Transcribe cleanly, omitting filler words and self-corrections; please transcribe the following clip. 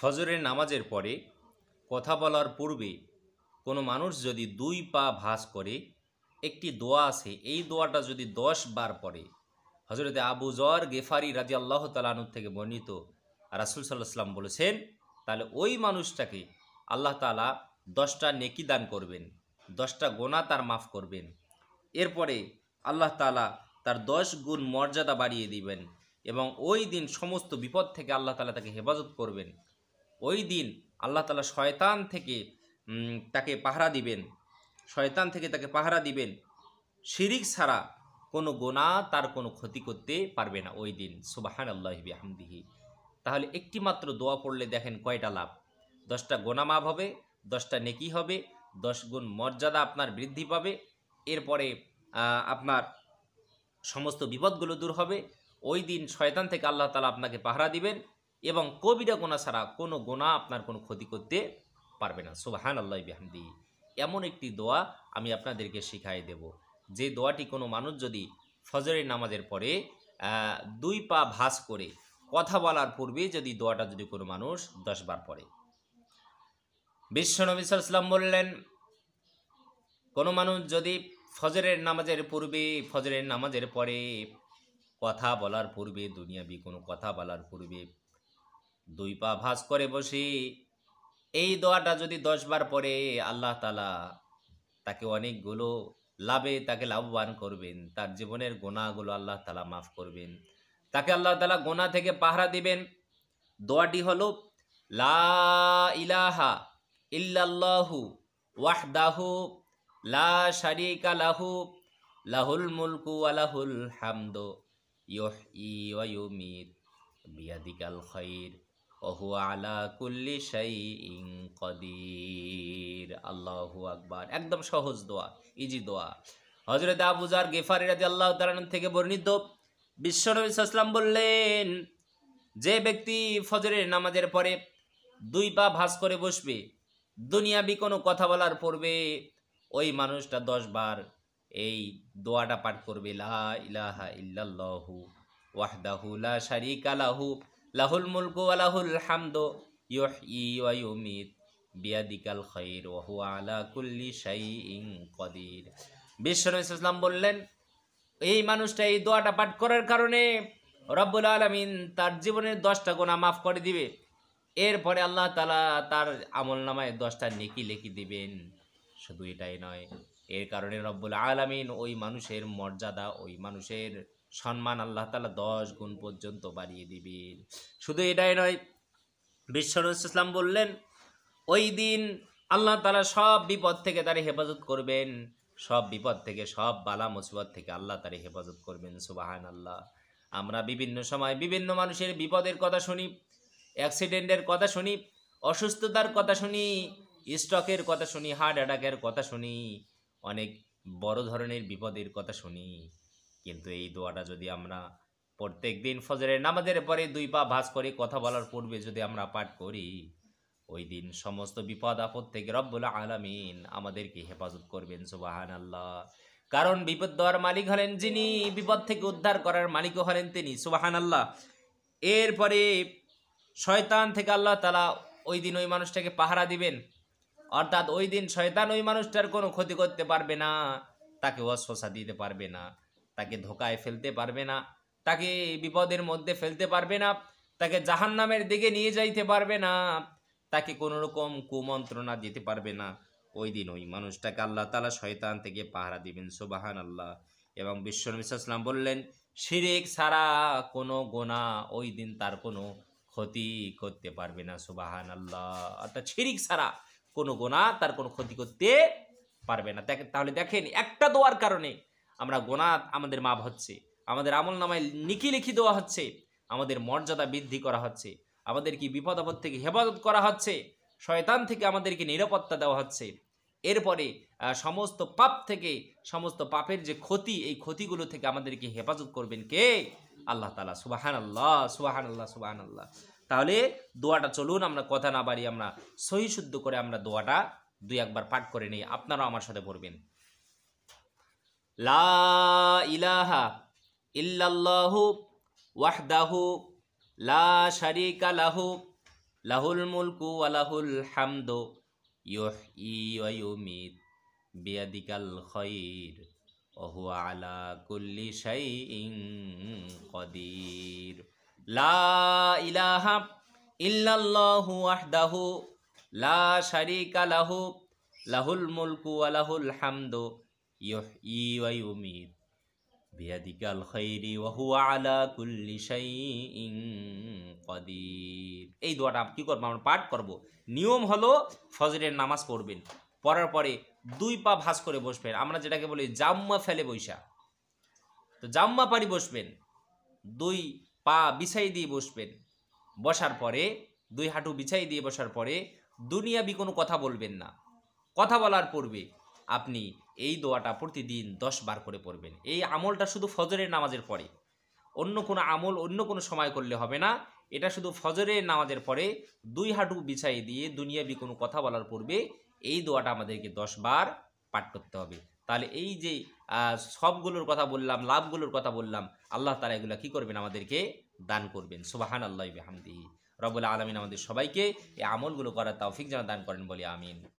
ফজরের নামাজের পরে কথা বলার পূর্বে কোনো মানুষ যদি 2 পা ভাঁজ করে একটি দোয়া আছে, এই দোয়াটা যদি 10 বার পড়ে, হজরতে আবু যর গেফারি রাদিয়াল্লাহু তাআলা আনহু থেকে বর্ণিত, রাসূল সাল্লাল্লাহু আলাইহি ওয়াসাল্লাম বলেছেন, তাহলে ওই মানুষটাকে আল্লাহ তাআলা 10টা নেকি দান করবেন, 10টা গুনাহ তার মাফ করবেন। এরপরে আল্লাহ তাআলা তার 10 গুণ মর্যাদা বাড়িয়ে দিবেন এবং ওই দিন সমস্ত বিপদ থেকে আল্লাহ তাআলা তাকে হেফাজত করবেন। ওই দিন আল্লাহ তাআলা শয়তান থেকে তাকে পাহারা দিবেন, শয়তান থেকে তাকে পাহারা দিবেন। শিরিক ছাড়া কোনো গুনাহ তার কোনো ক্ষতি করতে পারবে না ওই দিন। সুবহানাল্লাহি বিহামদিহি। তাহলে একটি মাত্র দোয়া পড়লে দেখেন কয়টা লাভ। 10টা গুনাহ মাফ হবে, 10টা নেকি হবে, 10 গুণ মর্যাদা আপনার বৃদ্ধি পাবে। এরপরে আপনার সমস্ত বিপদগুলো দূর হবে। ওই দিন শয়তান থেকে আল্লাহ তাআলা আপনাকে পাহারা দিবেন এবং কবিরা গুনাহ ছাড়া কোনো গুনাহ আপনার কোনো ক্ষতি করতে পারবে না। সুবহানাল্লাহি বিহামদিহি। এমন একটি দোয়া আমি আপনাদেরকে শিখাই দেব, যে দোয়াটি কোনো মানুষ যদি ফজরের নামাজের পরে 2 পা ভাঁজ করে কথা বলার পূর্বে যদি দোয়াটা যদি কোনো মানুষ 10 বার পড়ে। বিশ্বনবী সাল্লাল্লাহু আলাইহি ওয়াসাল্লাম বললেন, কোনো মানুষ যদি ফজরের নামাজের পূর্বে, ফজরের নামাজের পরে কথা বলার পূর্বে, দুনিয়াবি কোনো কথা বলার পূর্বে 2 পা ভাঁজ করে বসে এই দোয়াটা যদি 10 বার পড়ে, আল্লাহ তাআলা তাকে অনেকগুলো লাভে তাকে লাভবান করবেন। তার জীবনের গুনাহগুলো আল্লাহ তাআলা মাফ করবেন, তাকে আল্লাহ তাআলা গুনাহ থেকে পাহারা দিবেন। দোয়াটি হলো লা ইলাহা ইল্লাল্লাহু ওয়াহদাহু লা শারীকা লাহু লাহুল মুলকু ওয়া লাহুল হামদু ইউহয়ি ওয়া ইউমীত বিয়াদিকাল খায়র ওয়া হুয়া আলা কুল্লি শাইইন কাদির। আল্লাহু আকবার। একদম সহজ দোয়া, ইজি দোয়া। হযরত আবু যর গেফারি রাদিয়াল্লাহু তাআলা আনহু থেকে বর্ণিত, বিশ্বনবী সাল্লাল্লাহু আলাইহি ওয়াসাল্লাম বললেন, যে ব্যক্তি ফজরের নামাজের পরে 2 পা ভাঁজ করে বসবে, দুনিয়াবি কোনো কথা বলার পূর্বে ওই মানুষটা 10 বার এই দোয়াটা পাঠ করবে, লা ইলাহা ইল্লাল্লাহু ওয়াহদাহু লা শারীকা লাহু লাহুল মুলকু ওয়া লাহুল হামদু ইউহয়ি ওয়া ইউমীত বিয়াদিকাল খায়র ওয়া হুয়া আলা কুল্লি শাইইন কাদির। বিশ্বনবী সাল্লাল্লাহু আলাইহি ওয়াসাল্লাম বললেন, এই মানুষটা এই দোয়াটা পাঠ করার কারণে রব্বুল আলামিন তার জীবনের 10টা গুনাহ মাফ করে দিবে। এরপরে আল্লাহ তাআলা তার আমলনামায় 10টা নেকি লিখে দিবেন। শুধু এটাই নয়, এর কারণে রব্বুল আলামিন ওই মানুষের মর্যাদা, ওই মানুষের সম্মান আল্লাহ তাআলা 10 গুণ পর্যন্ত বাড়িয়ে দিবেন। শুধু এটাই নয়, বিশ্বনবী সাল্লাল্লাহু আলাইহি ওয়াসাল্লাম বললেন, ওই দিন আল্লাহ তাআলা সব বিপদ থেকে তার হেফাজত করবেন, সব বিপদ থেকে, সব বালা মুসিবত থেকে আল্লাহ তার হেফাজত করবেন। সুবহানাল্লাহ। আমরা বিভিন্ন সময় বিভিন্ন মানুষের বিপদের কথা শুনি, অ্যাক্সিডেন্টের কথা শুনি, অসুস্থতার কথা শুনি, স্ট্রোকের কথা শুনি, হার্ট অ্যাটাকের কথা শুনি, অনেক বড় ধরনের বিপদের কথা শুনি। কিন্তু এই দোয়াটা যদি আমরা প্রত্যেক দিন ফজরের নামাজের পরে 2 পা ভাঁজ করে কথা বলার পূর্বে যদি আমরা পাঠ করি, ওই দিন সমস্ত বিপদ আপদ থেকে রব্বুল আলামিন আমাদেরকে হেফাজত করবেন। সুবহানাল্লাহ। কারণ বিপদ দেওয়ার মালিক হলেন যিনি, বিপদ থেকে উদ্ধার করার মালিকও হলেন তিনি। সুবহানাল্লাহ। এরপরে শয়তান থেকে আল্লাহ তাআলা ওই দিন ওই মানুষটাকে পাহারা দিবেন, অর্থাৎ ওই দিন শয়তান ওই মানুষটার কোনো ক্ষতি করতে পারবে না, তাকে ওয়াসওয়াসা দিতে পারবে না, তাকে ধোকায় ফেলতে পারবে না, তাকে বিপদের মধ্যে ফেলতে পারবে না, তাকে জাহান্নামের দিকে নিয়ে যাইতে পারবে না, তাকে কোনো রকম কুমন্ত্রণা দিতে পারবে না। ওই দিন ওই মানুষটাকে আল্লাহ তাআলা শয়তান থেকে পাহারা দিবেন। সুবহানাল্লাহ। এবং বিশ্বনবী সাল্লাল্লাহু আলাইহি ওয়াসাল্লাম বললেন, শিরিক ছাড়া কোনো গুনাহ ওই দিন তার কোনো ক্ষতি করতে পারবে না। সুবহানাল্লাহ। অর্থাৎ শিরিক ছাড়া কোনো গুনাহ তার কোনো ক্ষতি করতে পারবে না। তাহলে দেখেন, একটা দোয়ার কারণে আমরা গুনাহ আমাদের মাফ হচ্ছে, আমাদের আমলনামায় নেকি লিখে দেওয়া হচ্ছে, আমাদের মর্যাদা বৃদ্ধি করা হচ্ছে, আমাদেরকে বিপদ আপদ থেকে হেফাজত করা হচ্ছে, শয়তান থেকে আমাদেরকে নিরাপত্তা দেওয়া হচ্ছে। এরপরে সমস্ত পাপ থেকে, সমস্ত পাপের যে ক্ষতি, এই ক্ষতিগুলো থেকে আমাদেরকে হেফাজত করবেন কে? আল্লাহ তাআলা। সুবহানাল্লাহ, সুবহানাল্লাহ, সুবহানাল্লাহ। তাহলে দোয়াটা চলুন আমরা কথা না বাড়ি আমরা সহি শুদ্ধ করে আমরা দোয়াটা 2-1 বার পাঠ করে নিই। আপনারাও আমার সাথে পড়বেন। লা ইলাহা ইল্লাল্লাহু ওয়াহদাহু লা শারীকা লাহু লাহুল মুলকু ওয়া লাহুল হামদু ইউহয়ি ওয়া ইউমীত বিয়াদিকাল খায়র ওয়া হুয়া আলা কুল্লি শাইইন কাদির। লা ইলাহা ইল্লাল্লাহু ওয়াহদাহু লা শারীকা লাহু লাহুল মুলকু ওয়া লাহুল হামদু ইউহয়ি ওয়া ইউমীত বিয়াদিকাল খায়রি ওয়া হুয়া আলা কুল্লি শাইইন কাদির। এই দোয়াটা কি করবো? আমরা পাঠ করব। নিয়ম হলো ফজরের নামাজ পড়বেন, পড়ার পরে দুই পা ভাঁজ করে বসবেন, আমরা যেটাকে বলি জাম্মা ফেলে বৈশা। তো জাম্মা পারি বসবেন, দুই পা বিছাই দিয়ে বসবেন। বসার পরে দুই হাঁটু বিছাই দিয়ে বসার পরে দুনিয়াবি কোনো কথা বলবেন না। কথা বলার পূর্বে আপনি এই দোয়াটা প্রতিদিন 10 বার করে পড়বেন। এই আমলটা শুধু ফজরের নামাজের পরে, অন্য কোনো আমল অন্য কোনো সময় করলে হবে না। এটা শুধু ফজরের নামাজের পরে দুই হাঁটু বিছাই দিয়ে দুনিয়াবি কোনো কথা বলার পূর্বে এই দোয়াটা আমাদেরকে 10 বার পাঠ করতে হবে। তাহলে এই যে সবগুলোর কথা বললাম, লাভগুলোর কথা বললাম, আল্লাহ তাআলা এগুলা কি করবেন? আমাদেরকে দান করবেন। সুবহানাল্লাহি ওয়া বিহামদিহি। রব্বুল আলামিন আমাদের সবাইকে এই আমলগুলো করার তৌফিক যেন দান করেন, বলি আমিন।